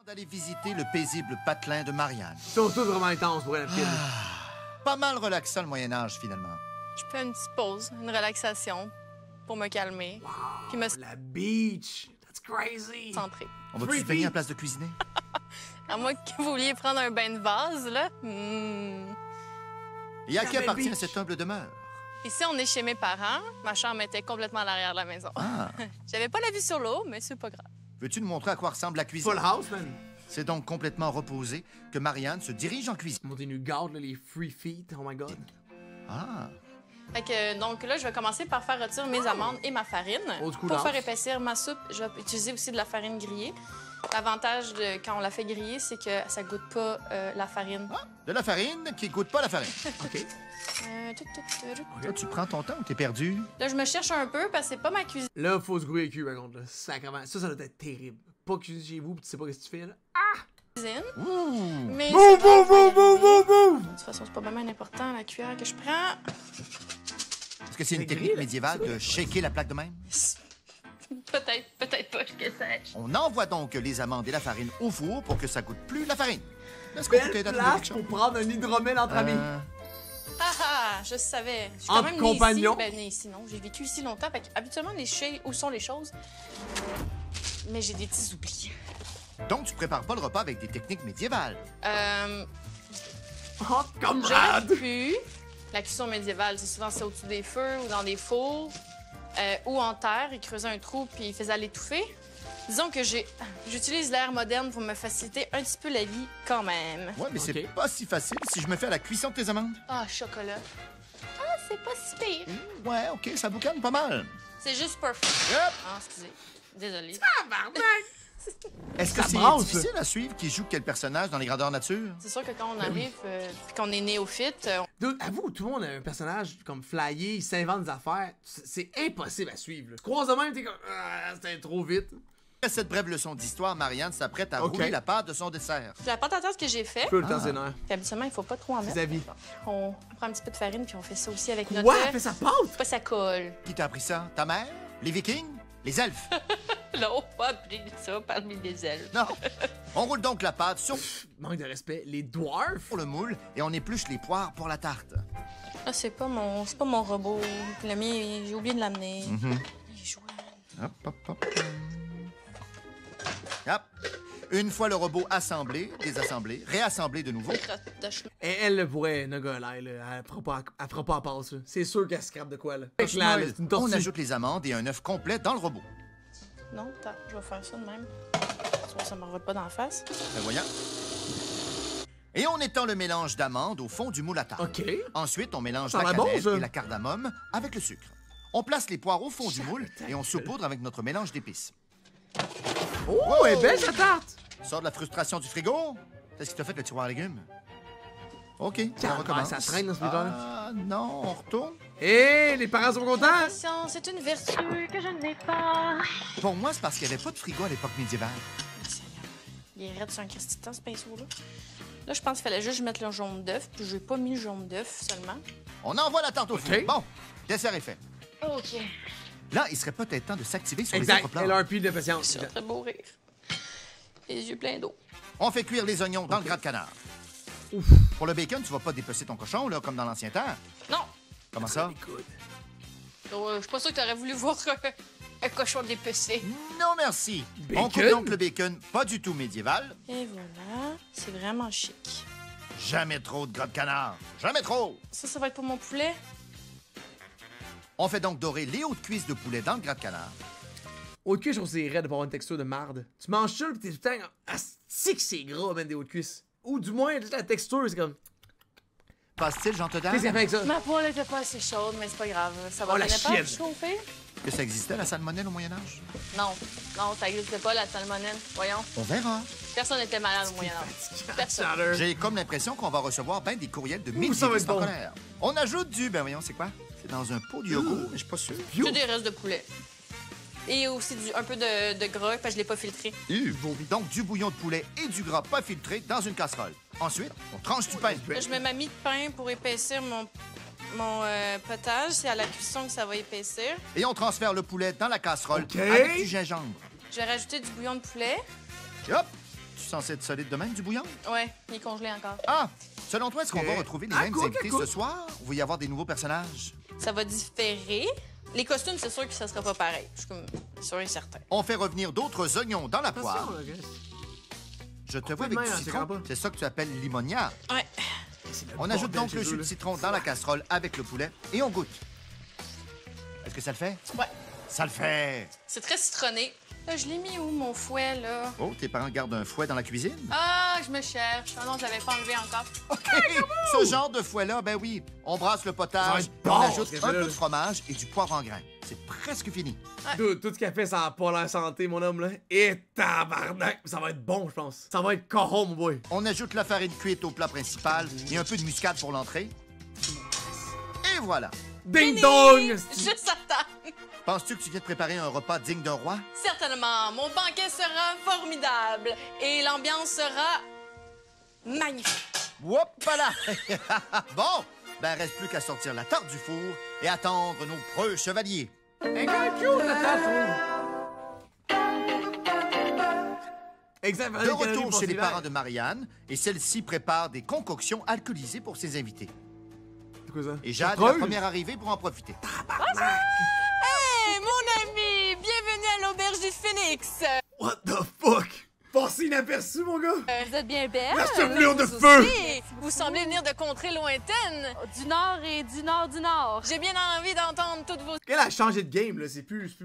D'aller visiter le paisible patelin de Marianne. Ils sont tous vraiment intenses pour un film. Pas mal relaxant le Moyen-Âge, finalement. Je fais une petite pause, une relaxation pour me calmer. Wow, Puis me la beach, that's crazy. centrer. On va-tu se baigner en place de cuisiner? À moins que vous vouliez prendre un bain de vase, là. Et à qui Cabin appartient Beach. cette humble demeure? Ici, on est chez mes parents. Ma chambre était complètement à l'arrière de la maison. Ah, J'avais pas la vue sur l'eau, mais c'est pas grave. veux-tu nous montrer à quoi ressemble la cuisine? Full house, man. C'est donc complètement reposé que Marianne se dirige en cuisine. Monter une garde, là, les free feet, oh my god. Ah, Fait que, donc là, je vais commencer par faire retirer mes amandes et ma farine. Old school Pour house. faire épaissir ma soupe, je vais utiliser aussi de la farine grillée. L'avantage de quand on la fait griller, c'est que ça goûte pas la farine. de la farine qui goûte pas la farine. OK. Là, tu prends ton temps ou t'es perdu? Là, je me cherche un peu parce que c'est pas ma cuisine. Là, faut se grouiller le cul, par contre. Là. Sacrément. Ça doit être terrible. Pas cuisiner chez vous, pis tu sais pas ce que tu fais, là. Ouh! Mais Boum, c'est boum, pas- boum, boum, boum, boum! De toute façon, c'est pas vraiment important la cuillère que je prends. Est-ce que c'est une C'est technique gris, là. médiévale de shaker la plaque de même? Peut-être pas, que sais-je. On envoie donc les amandes et la farine au four pour que ça goûte plus la farine. Est-ce qu'on peut Belle t'aider à trouver place quelque chose? pour prendre un hydromel entre amis. Ah, je savais. Je suis quand Entre même compagnons. née ici, non? J'ai vécu ici longtemps. Fait que, habituellement, je sais où sont les choses. Mais j'ai des petits oublis. Donc, tu prépares pas le repas avec des techniques médiévales. Oh, J'aurais camarade! pu. La cuisson médiévale, c'est souvent ça au-dessus des feux ou dans des fours. Ou en terre, ils creusaient un trou puis ils faisaient l'étouffer. Disons que j'utilise l'ère moderne pour me faciliter un petit peu la vie quand même. Ouais, mais c'est Ok. pas si facile si je me fais à la cuisson de tes amandes. Ah, chocolat. Ah, c'est pas si pire. Ouais, OK, ça boucane pas mal. C'est juste parfait. Hop! Ah, excusez. Désolée. Est-ce que Ça c'est brasse. difficile à suivre qui joue quel personnage dans les grandeurs nature? C'est sûr que quand on arrive puis qu'on est néophyte, Dude, avoue, tout le monde a un personnage comme flyé, il s'invente des affaires. C'est impossible à suivre. Là. Tu croises de même, t'es comme. Ah, c'était trop vite. Après cette brève leçon d'histoire, Marianne s'apprête à OK. rouler la pâte de son dessert. la pâte à tarte que j'ai fait, Peu le temps, c'est nerf. puis habituellement, il faut pas trop en mettre. Vis-à-vis. On prend un petit peu de farine puis on fait ça aussi avec notre Quoi? œuf. Fais sa pâte? Pas ça colle. Qui t'a appris ça? Ta mère? Les Vikings? Les elfes? Non, pas appris ça parmi les ailes. Non. On roule donc la pâte sur Manque de respect. Les dwarfs? le moule et on épluche les poires pour la tarte. Ah, c'est pas mon robot. Le mien, j'ai oublié de l'amener. Les joints. Hop, hop, hop. Hop. Une fois le robot assemblé, désassemblé, réassemblé de nouveau, Crotte de chemin. Et elle pourrait, Nogolai, là. Elle fera pas à passe, là. C'est sûr qu'elle scrape de quoi, là. Fait que là, c'est une on tortue. ajoute les amandes et un œuf complet dans le robot. Non, attends, je vais faire ça de même. Ça m'en va pas d'en face. Ben voyons. Et on étend le mélange d'amandes au fond du moule à tarte. OK. Ensuite, on mélange Ça a la l'air bon, cannelle ça. et la cardamome avec le sucre. On place les poires au fond du moule et on saupoudre avec notre mélange d'épices. Oh, elle est belle, sa tarte! Sors de la frustration du frigo. C'est ce qui t'a fait le tiroir à légumes. OK, on Calme, recommence. ça traîne dans ce frigo-là. Ah non, on retourne. Hé, les parents sont contents? Attention, c'est une vertu que je n'ai pas. Pour moi, c'est parce qu'il n'y avait pas de frigo à l'époque médiévale. Il est raide sur un Christy de temps, ce pinceau-là. Là, je pense qu'il fallait juste que je mette le jaune d'œuf, puis j'ai pas mis le jaune d'œuf seulement. On envoie la tarte au four. OK. Bon, dessert est fait. OK. Là, il serait peut-être temps de s'activer sur les Exact. autres plats. Elle a un puits de patience. C'est un très beau rire. Les yeux pleins d'eau. On fait cuire les oignons dans le gras de canard. Ouf. Pour le bacon, tu vas pas dépecer ton cochon, là, comme dans l'ancien temps. Non! Comment ça? Écoute. Je suis pas sûre que t'aurais voulu voir un cochon dépecé. Non, merci. Bacon? On coupe donc le bacon, pas du tout médiéval. Et voilà, c'est vraiment chic. Jamais trop de gras de canard. Jamais trop. Ça va être pour mon poulet. On fait donc dorer les hautes cuisses de poulet dans le gras de canard. Haute cuisse, je trouve que c'est raide de pas avoir une texture de marde. Tu manges ça, pis t'es tout le temps comme. Ah, c'est que c'est gras, man, des hautes cuisses. Ou du moins, juste la texture, c'est comme. Passe-t-il, Jean Todard? Qu'est-ce qu'elle fait avec ça? Ma poêle était pas assez chaude, mais c'est pas grave. Ça va Oh, la venir pas chienne. chauffer? Que ça existait, la salmonelle, au Moyen-Âge? Non, ça n'existait pas, la salmonelle. Voyons. On verra. Personne n'était malade au Moyen-Âge. Personne. Chaleur. J'ai comme l'impression qu'on va recevoir ben des courriels de ça va médiévistes être en bon. colère. On ajoute du... Ben voyons, c'est quoi? C'est dans un pot de yogourt, mais je suis pas sûr. Que des restes de poulet. Et aussi un peu de gras, parce que je l'ai pas filtré. Donc du bouillon de poulet et du gras pas filtré dans une casserole. Ensuite, on tranche du pain. Là, je mets ma mie de pain pour épaissir mon potage. C'est à la cuisson que ça va épaissir. Et on transfère le poulet dans la casserole OK. avec du gingembre. Je vais rajouter du bouillon de poulet. Et hop! Tu censé être solide de même, du bouillon? Ouais, il est congelé encore. Ah! Selon toi, est-ce qu'on va retrouver les mêmes cool, invités cool. ce soir? Ou va y avoir des nouveaux personnages? Ça va différer. Les costumes, c'est sûr que ça sera pas pareil. Je suis comme sûr et certain. On fait revenir d'autres oignons dans la poire. Attention, là, Chris. Je te On vois fait de avec même, du c'est citron. grand pas. C'est ça que tu appelles l'immoniat. Ouais. On ajoute bordel donc chez le eux, jus de là. citron dans la casserole avec le poulet et on goûte. Est-ce que ça le fait? Ouais. Ça le fait! C'est très citronné. Là, je l'ai mis où, mon fouet, là? Oh, tes parents gardent un fouet dans la cuisine? Ah, je me cherche. Ah non, je l'avais pas enlevé encore. OK! Ce genre de fouet-là, ben oui, on brasse le Ça va potage, être et on bon, ajoute ce un café-là, peu là. de fromage et du poivre en grains. C'est presque fini. Dude, tout ce qu'elle fait, ça n'a pas l'air santé, mon homme, là. Et tabarnak! Ça va être bon, je pense. Ça va être coron, mon boy. On ajoute la farine cuite au plat principal et un peu de muscade pour l'entrée. Et voilà! Ding dong! Juste à temps. Penses-tu que tu viens de préparer un repas digne d'un roi? Certainement. Mon banquet sera formidable et l'ambiance sera magnifique. Whoopala! Bon, ben reste plus qu'à sortir la tarte du four et attendre nos preux chevaliers. Un gars cute, la tâche, je trouve. Exact. De retour chez les parents de Marianne, et celle-ci prépare des concoctions alcoolisées pour ses invités. C'est quoi ça? Et Jade est la Chartreuse? première arrivée pour en profiter. Hey, mon ami! Bienvenue à l'auberge du Phoenix! What the fuck? Passé inaperçu, mon gars! Vous êtes bien belle. La chevelure de Vous feu! aussi, vous semblez venir de contrées lointaines. Du nord et du nord du nord. J'ai bien envie d'entendre toutes vos Elle a changé de game, là. C'est plus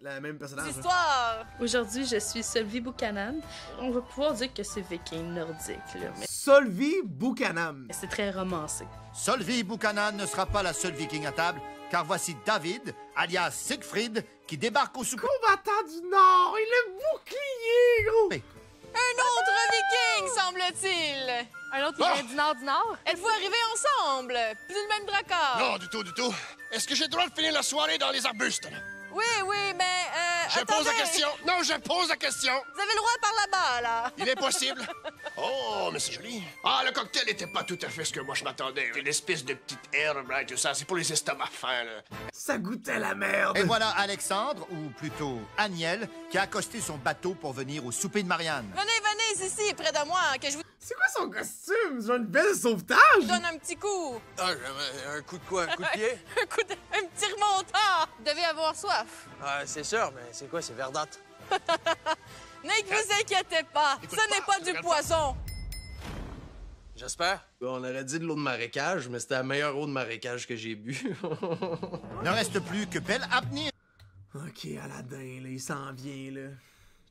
la même personnage. là. histoires. Aujourd'hui, je suis Sylvie Buchanan. On va pouvoir dire que c'est viking nordique, là, mais Solvi Buchanan. c'est très romancé. Solvi Buchanan ne sera pas la seule viking à table, car voici David, alias Siegfried, qui débarque au souper. Combattant du Nord! Il a le bouclier, gros! Un autre viking, semble-t-il. Un autre qui vient du nord du nord. Êtes-vous arrivés ensemble? Plus le même dracard? Non, du tout, du tout. Est-ce que j'ai le droit de finir la soirée dans les arbustes, là? Oui, mais Je pose la attendez. question. Non, je pose la question. Vous avez le droit par là-bas, là. Il est possible. Oh, mais c'est joli. Ah, le cocktail n'était pas tout à fait ce que moi je m'attendais. Une espèce de petite herbe, là, et tout ça. C'est pour les estomacs fins, là. Ça goûtait la merde! Et voilà Alexandre, ou plutôt Aniel, qui a accosté son bateau pour venir au souper de Marianne. Venez ici, près de moi, que je vous C'est quoi son costume? Genre une belle sauvetage? donne un petit coup. Ah, un coup de quoi? Un coup de pied? Un petit remontant. Vous devez avoir soif. Ah, c'est sûr, mais c'est quoi? C'est verdâtre. Ne vous inquiétez pas, Écoute ce n'est pas, pas du regarde poison. J'espère. On aurait dit de l'eau de marécage, mais c'était la meilleure eau de marécage que j'ai bu. Ne reste plus que Belle Apnir, Ok, Aladdin, là, il s'en vient, là.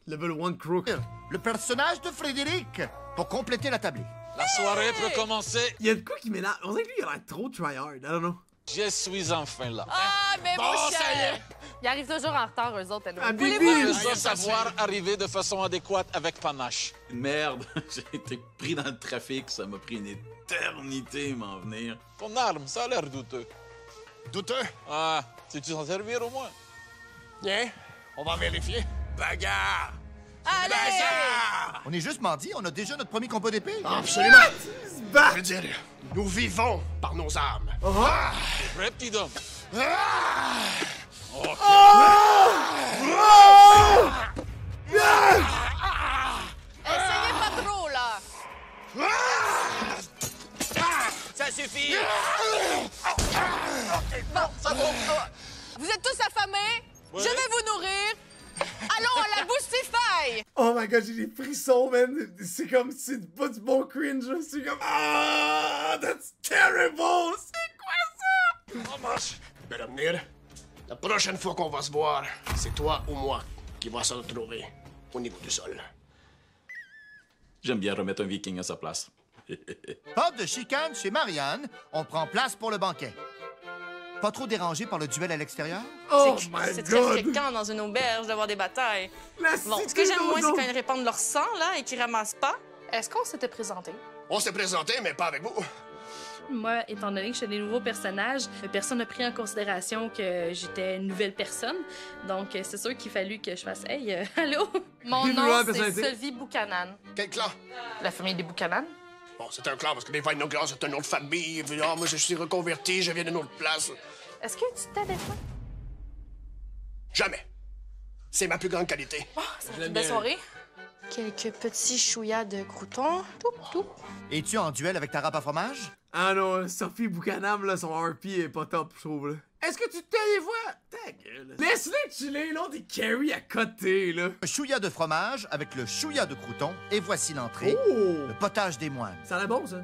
Level 1 crook. le personnage de Frédéric, pour compléter la tablée. La soirée peut commencer. Il y a de quoi qui m'énerve. On dirait que lui, il a l'air trop tryhard. I don't know. Je suis enfin là. Ah, mais Bon, mon ça y cher. est. Ils arrivent toujours en retard, eux autres. Ah, Voulez-vous- Bibi! Je dois savoir arriver de façon adéquate avec panache. Merde, j'ai été pris dans le trafic, ça m'a pris une éternité à m'en venir. Ton arme, ça a l'air douteux. Douteux? Ah, sais-tu t'en servir au moins? Bien, on va vérifier. Bagarre! Allez! On est juste mardi, on a déjà notre premier combat d'épée. Absolument. Il se bat! Je veux dire, nous vivons par nos armes. Prêt, petit homme? Essayez pas trop, là. Ça suffit! Vous êtes tous affamés? Je vais vous nourrir. Allons à la Boostify! Oh my god, j'ai des frissons, man. C'est comme, c'est pas du bon cringe, là. C'est comme, ah, that's terrible! C'est quoi ça? On marche. Belle avenir. La prochaine fois qu'on va se voir, c'est toi ou moi qui va se retrouver au niveau du sol. J'aime bien remettre un viking à sa place. Pas de chicane chez Marianne, on prend place pour le banquet. Pas trop dérangé par le duel à l'extérieur? Oh C'est my très god! fréquent dans une auberge d'avoir des batailles. La Bon, ce cité que j'aime moins, c'est d'Ozo. quand ils répandent leur sang, là, et qu'ils ramassent pas. Est-ce qu'on s'était présenté? On s'est présenté, mais pas avec vous. Moi, étant donné que j'étais des nouveaux personnages, personne n'a pris en considération que j'étais une nouvelle personne. Donc, c'est sûr qu'il fallut que je fasse « Hey, allô? » Mon Puis, nom, voilà, c'est personnalité. Sylvie Buchanan. Quel clan? La famille des Buchanan. Bon, c'est un clan parce que des Vinogras, c'est un nom de famille. Puis, ah, moi, je suis reconverti, je viens d'une autre place. Est-ce que tu t'es avec moi? Jamais. C'est ma plus grande qualité. C'est une belle soirée. Quelques petits chouillas de croutons. Tout, tout. Es-tu en duel avec ta râpe à fromage? Ah non, Sophie Boucanam, là, son RP est pas top, je trouve, là. Est-ce que tu te des fois? Ta gueule. Laisse-les chiller, l'autre est carry à côté, là. Un chouïa de fromage avec le chouïa de crouton. Et voici l'entrée. Oh! Le potage des moines. Ça a l'air bon, ça.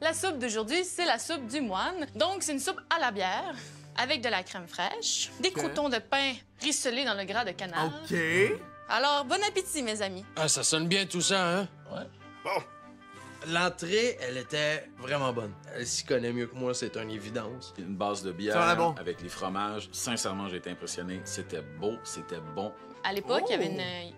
La soupe d'aujourd'hui, c'est la soupe du moine. Donc, c'est une soupe à la bière avec de la crème fraîche, des croutons de pain rissolés dans le gras de canard. OK. Alors, bon appétit, mes amis. Ah, ça sonne bien tout ça, hein? Ouais. Bon. L'entrée, elle était vraiment bonne. Elle s'y connaît mieux que moi, c'est une évidence. Une base de Ça a bière l'air bon. avec les fromages. Sincèrement, j'ai été impressionné. C'était beau, c'était bon. À l'époque, il y avait une...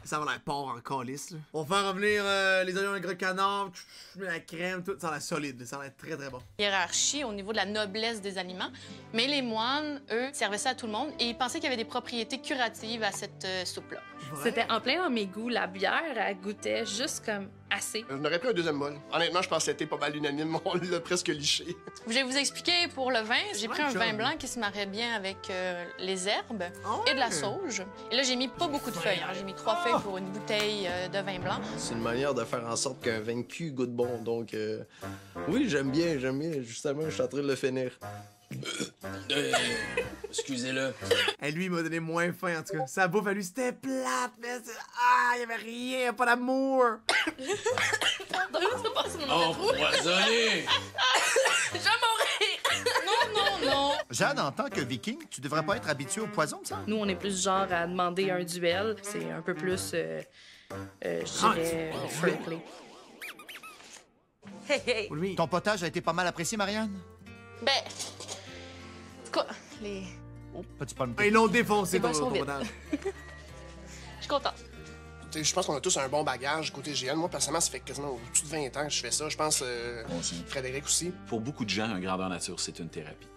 Ça va l'air porc en calice, là. On va faire revenir les oignons de gras de canard, la crème, tout. Ça a l'air solide, ça a l'air très, très bon. hiérarchie au niveau de la noblesse des aliments. Mais les moines, eux, servaient ça à tout le monde et ils pensaient qu'il y avait des propriétés curatives à cette soupe-là. C'était en plein dans mes goûts. La bière, elle goûtait juste comme assez. On aurait pris un deuxième bol. Honnêtement, je pense que c'était pas mal unanime. On l'a presque liché. Je vais vous expliquer pour le vin. J'ai pris un job. vin blanc qui se mariait bien avec les herbes et de la sauge. Et là, j'ai mis pas beaucoup de feuilles. Hein. J'ai mis 3 feuilles pour une bouteille de vin blanc. C'est une manière de faire en sorte qu'un vaincu goûte bon. Donc, oui, j'aime bien. Justement, je suis en train de le finir. Excusez-le. Et lui, il m'a donné moins faim, en tout cas. Sa bouffe à lui, c'était plate, mais ah, il y avait rien, pas d'amour. Empoisonné! Je vais mourir! Non. Jeanne, en tant que viking, tu devrais pas être habitué au poison, ça? Nous, on est plus genre à demander un duel. C'est un peu plus, je dirais, fair play. Hey, hey. Oui. Ton potage a été pas mal apprécié, Marianne? Ben... Quoi? Les... Peux-tu pas me Ils l'ont défoncé, Les bols ton sont vides. potage. Je suis contente. T'sais, je pense qu'on a tous un bon bagage côté GN. Moi, personnellement, ça fait quasiment au-dessus de 20 ans que je fais ça. Je pense aussi. Frédéric aussi. Pour beaucoup de gens, un grandeur nature, c'est une thérapie.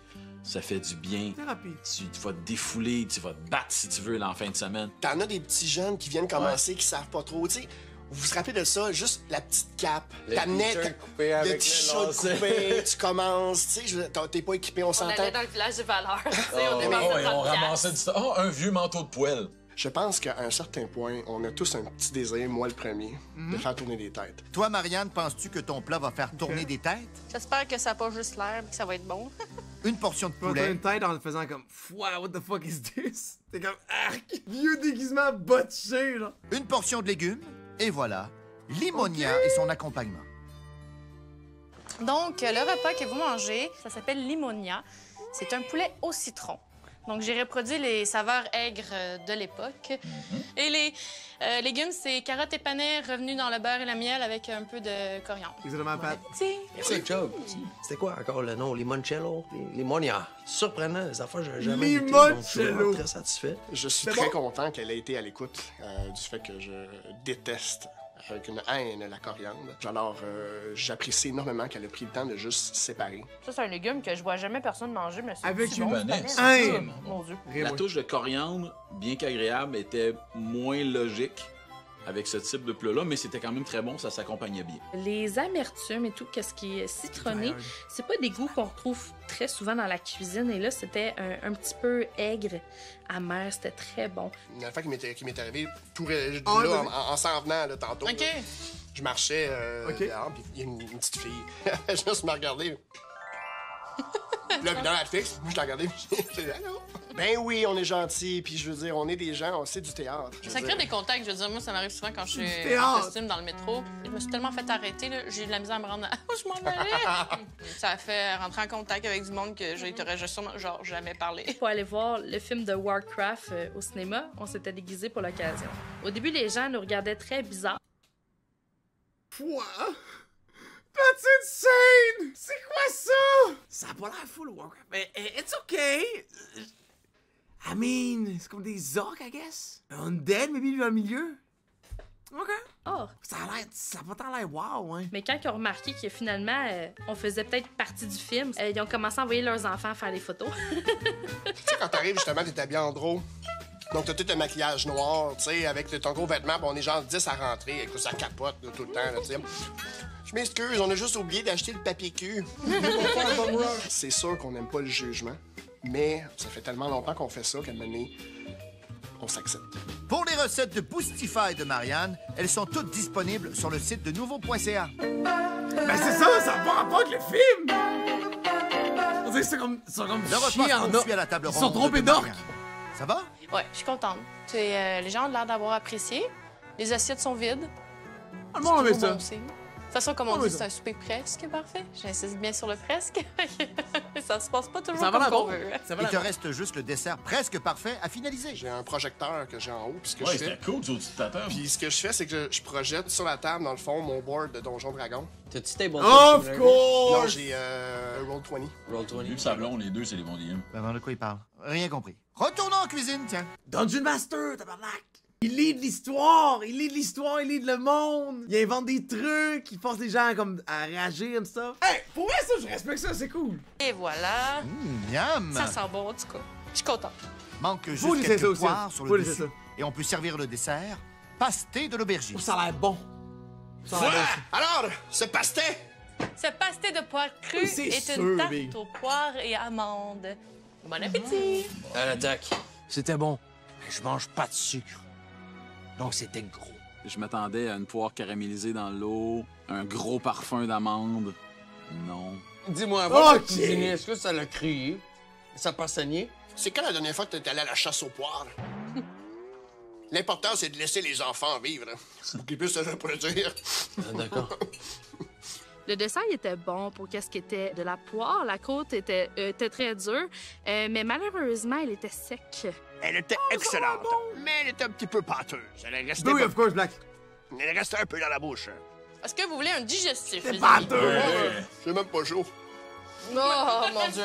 Ça fait du bien. Thérapie. Tu vas te défouler, tu vas te battre si tu veux en fin de semaine. T'en as des petits jeunes qui viennent commencer, qui savent pas trop. T'sais, vous vous rappelez de ça? Juste la petite cape. T'amenais le t-shirt coupé, tu commences. Tu sais, t'es pas équipé, on On s'entend. allait dans le village des valeurs. on ramassait du stock. Oh, un vieux manteau de poêle. Je pense qu'à un certain point, on a tous un petit désir, moi le premier, de faire tourner des têtes. Toi, Marianne, penses-tu que ton plat va faire tourner des têtes? J'espère que ça n'a pas juste l'air et que ça va être bon. Une portion de Tu vas poulet, une tête en le faisant comme wow, what the fuck is this? T'es comme arc, vieux déguisement botché, là. une portion de légumes, et voilà, Limonia et son accompagnement. Donc, le repas que vous mangez, ça s'appelle limonia. C'est un poulet au citron. Donc, j'ai reproduit les saveurs aigres de l'époque. Et les légumes, c'est carottes et panais revenus dans le beurre et le miel avec un peu de coriandre. Exactement, Pat. Merci, Job. C'était quoi encore le nom? Limoncello? Limonia. Surprenant, les affaires, j'ai jamais goûté, donc je suis Limoncello. vraiment très satisfait. Je suis C'est très bon? content qu'elle ait été à l'écoute du fait que je déteste avec une haine la coriandre. Alors, j'apprécie énormément qu'elle ait pris le temps de juste séparer. Ça, c'est un légume que je vois jamais personne manger, mais c'est Avec si une bon, panais, ce c'est panais. ça. Mon Dieu. Rien, La moi. touche de coriandre, bien qu'agréable, était moins logique avec ce type de plat-là, mais c'était quand même très bon, ça s'accompagnait bien. Les amertumes et tout, qu'est-ce qui est citronné, c'est pas des goûts qu'on retrouve très souvent dans la cuisine. Et là, c'était un petit peu aigre, amer, c'était très bon. Une affaire qui m'est arrivée tout Ah, là, vas-y. en s'en venant là, tantôt. OK. là. Je marchais OK. dehors, puis il y a une petite fille. Elle juste m'a regardé. Là, puis dans la fixe, moi, je l'ai regardé, puis j'ai dit « Allô? » Ben oui, on est gentils, puis je veux dire, on est des gens, on sait du théâtre. Je veux Ça crée dire, des contacts. Je veux dire, moi, ça m'arrive souvent quand je suis en théâtre. costume dans le métro. Je me suis tellement fait arrêter, là, j'ai eu de la misère à me rendre où je m'en allais. Ça a fait rentrer en contact avec du monde que je t'aurais sûrement genre jamais parlé. Pour aller voir le film de Warcraft au cinéma, on s'était déguisés pour l'occasion. Au début, les gens nous regardaient très bizarre. Quoi? That's insane! C'est quoi ça? Ça a pas l'air full Warcraft. Mais it's okay. I mean, c'est comme des orques, I guess. Un undead, maybe, dans le milieu. OK. Oh! Ça a pas tant l'air wow, hein. Mais quand ils ont remarqué que finalement, on faisait peut-être partie du film, ils ont commencé à envoyer leurs enfants faire des photos. Tu sais, quand t'arrives, justement, t'es habillé en gros. Donc, t'as tout un maquillage noir, tu sais, avec ton gros vêtement, puis on est genre 10 à rentrer. Écoute, ça capote là, tout le temps, là, tu sais. Je m'excuse, on a juste oublié d'acheter le papier cul. C'est sûr qu'on n'aime pas le jugement, mais ça fait tellement longtemps qu'on fait ça qu'à un moment donné, on s'accepte. Pour les recettes de Boostify de Marianne, elles sont toutes disponibles sur le site de nouveau.ca. Ben c'est ça n'a pas rapport avec le film! On dirait que c'est comme Le repas chier en se poursuit à la table Ils ronde sont trompés de d'orques! Marianne. Ça va? Ouais, je suis contente. Les gens ont l'air d'avoir apprécié. Les assiettes sont vides. Ah, le monde aimait C'est ça. bon signe. De toute façon, comme on dit, c'est un souper presque parfait. J'insiste bien sur le presque. Ça se passe pas toujours Ça va comme la on bon. veut. Ça va Il la te bon. reste juste le dessert presque parfait à finaliser. J'ai un projecteur que j'ai en haut, puis ce que Ouais, je fais... c'était cool, tu au-dessus de ta table. Puis ce que je fais, c'est que je projette sur la table, dans le fond, mon board de Donjon Dragon. T'as-tu tes bons Of Non, course! j'ai Roll20. Roll20. Lui pis sa blonde, les deux, c'est les bons DM. Ben, de quoi il parle? Rien compris. Retournons en cuisine, tiens. Dungeon Master, tabarnak! Il lit de l'histoire, il lit de l'histoire, il lit de le monde. Il invente des trucs, il force les gens comme à réagir et stuff. Hey, pour vrai ça, je respecte ça, c'est cool. Et voilà. Miam! Ça sent bon, en tout cas. Je suis contente. Manque Faut juste laisser ça quelques aussi. poires sur Faut le laisser dessus. ça. Et on peut servir le dessert. Pasté de l'aubergine. Oh, ça a l'air bon. Ça a l'air bon. Alors, ce pastel! Ce pasté de poire crue C'est est sûr, une tarte Big. aux poires et amandes. Bon appétit! À l'attaque. C'était bon. Mais je mange pas de sucre. Donc c'était gros. Je m'attendais à une poire caramélisée dans l'eau, un gros parfum d'amande. Non. Dis-moi, avant de Ok. cuisiner, est-ce que ça l'a crié? Ça a pas saigné? C'est quand la dernière fois que t'es allé à la chasse aux poires? L'important, c'est de laisser les enfants vivre. Pour qu'ils puissent se reproduire. Ah, d'accord. Le dessert il était bon pour qu'est-ce qui était de la poire. La croûte était très dure, mais malheureusement, elle était sec. Elle était excellente, mais elle était un petit peu pâteuse. Elle restait, Oui, of course, Black. elle restait un peu dans la bouche. Est-ce que vous voulez un digestif? C'est les pas amis? deux. C'est même pas chaud. Oh, mon Dieu.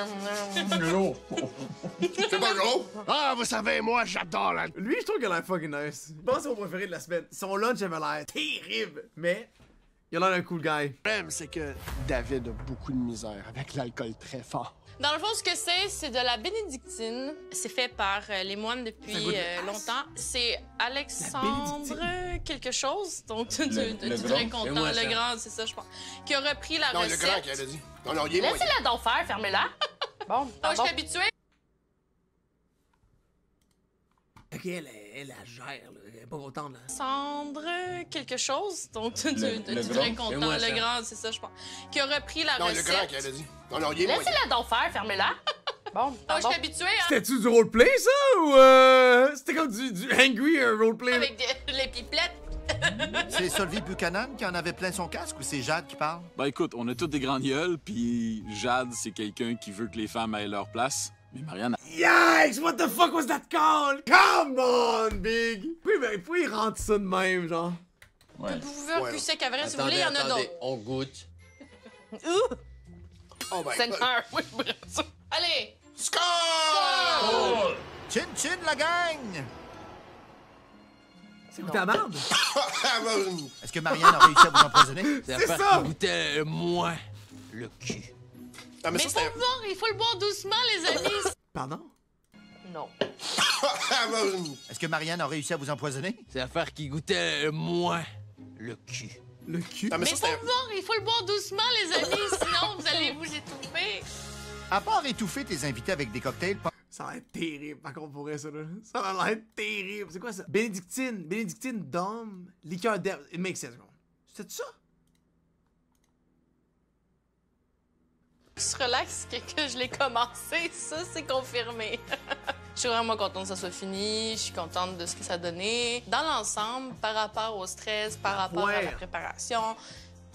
C'est pas gros? Ah, vous savez, moi, j'adore la... Lui, je trouve qu'il a l'air fucking nice. Je pense que c'est mon préféré de la semaine. Son lunch avait l'air terrible, mais il a l'air d'un cool guy. Le problème, c'est que David a beaucoup de misère avec l'alcool très fort. Dans le fond, ce que c'est de la bénédictine. C'est fait par les moines depuis Ça goûte le longtemps. C'est Alexandre quelque chose, donc tu Le dirais grand. content. C'est moi, ça. Le grand, c'est ça, je pense. Qui a repris la Non, le recette. grand qui a dit. Non, non, il est moyen. Laissez-la donc faire, fermez-la. Bon, Moi, je pardon. suis habituée. Ok, elle gère, là. Elle est pas contente, là. Alexandre quelque chose, donc tu Le dirais grand. content. moi, Le ça. grand, c'est ça, je pense. Qui a repris la Non, le recette. grand qui a dit. Non, non, il est moyen. Laissez-la donc faire, fermez-la. Bon, Moi, je pardon. suis habituée hein, C'était-tu du roleplay, ça? Ou c'était comme du angry roleplay? avec les pipelettes. C'est Solvay Buchanan qui en avait plein son casque ou c'est Jade qui parle? Ben écoute, on a toutes des grandes gueules, puis Jade, c'est quelqu'un qui veut que les femmes aient leur place. Mais Marianne, Yikes! What the fuck was that call? Come on, Big! Pourquoi il rentre ça de même, genre? ouais. Vous pouvez un Ouais. plus sec à vrai, si vous voulez, il y en a d'autres. on goûte. Oh, ben. Seigneur, oui, bref. Allez! Score! Chin chin la gang! C'est goûté à merde? Est-ce que Marianne a réussi à vous empoisonner? C'est C'est la ça! part qui goûtait moins le cul. Ah, mais Mais ça, faut le boire, il faut le boire doucement, les amis. Pardon? Non. c'était... Est-ce que Marianne a réussi à vous empoisonner? C'est l'affaire qui goûtait moins le cul. Le cul? Ah, mais Mais ça, faut c'était... le boire, il faut le boire doucement, les amis, sinon vous allez vous étouffer. À part étouffer tes invités avec des cocktails, Ça va être terrible, par contre, pour vrai, ça, là. Ça va être terrible. C'est quoi, ça? Bénédictine d'homme, liqueur d'herbe. It makes sense, gros. C'est ça? Je relaxe que je l'ai commencé, ça, c'est confirmé. Je suis vraiment contente que ça soit fini, je suis contente de ce que ça a donné. Dans l'ensemble, par rapport au stress, par rapport à la préparation,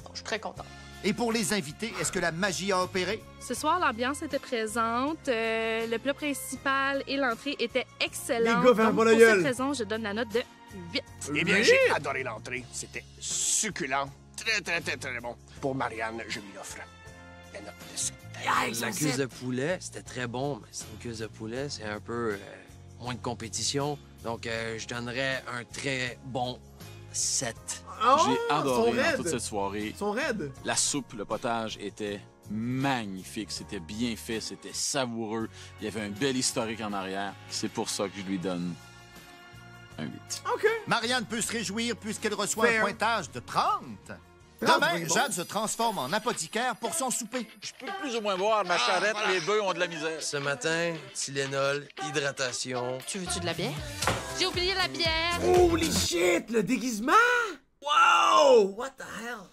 donc, je suis très contente. et pour les invités, est-ce que la magie a opéré? Ce soir, l'ambiance était présente. Le plat principal et l'entrée étaient excellents. Les gars, ferme Donc, pas la pour gueule. cette raison, je donne la note de 8. Eh bien, j'ai adoré l'entrée. C'était succulent. Très, très, très, très bon. Pour Marianne, je lui offre la note de 7. La cuisse de poulet, c'était très bon, mais c'est une cuisse de poulet, c'est un peu moins de compétition. Donc, je donnerais un très bon 7. Oh, j'ai adoré sont dans raides. toute cette soirée. Ils sont raides. La soupe, le potage était magnifique. C'était bien fait, c'était savoureux. Il y avait un bel historique en arrière. C'est pour ça que je lui donne un 8. OK. Marianne peut se réjouir puisqu'elle reçoit Fair. un pointage de 30. Demain, Jade se transforme en apothicaire pour son souper. Je peux plus ou moins voir ma charrette, les bœufs ont de la misère. Ce matin, Tylenol, hydratation. Tu veux-tu de la bière? J'ai oublié la bière. Holy shit, le déguisement! Wow! What the hell?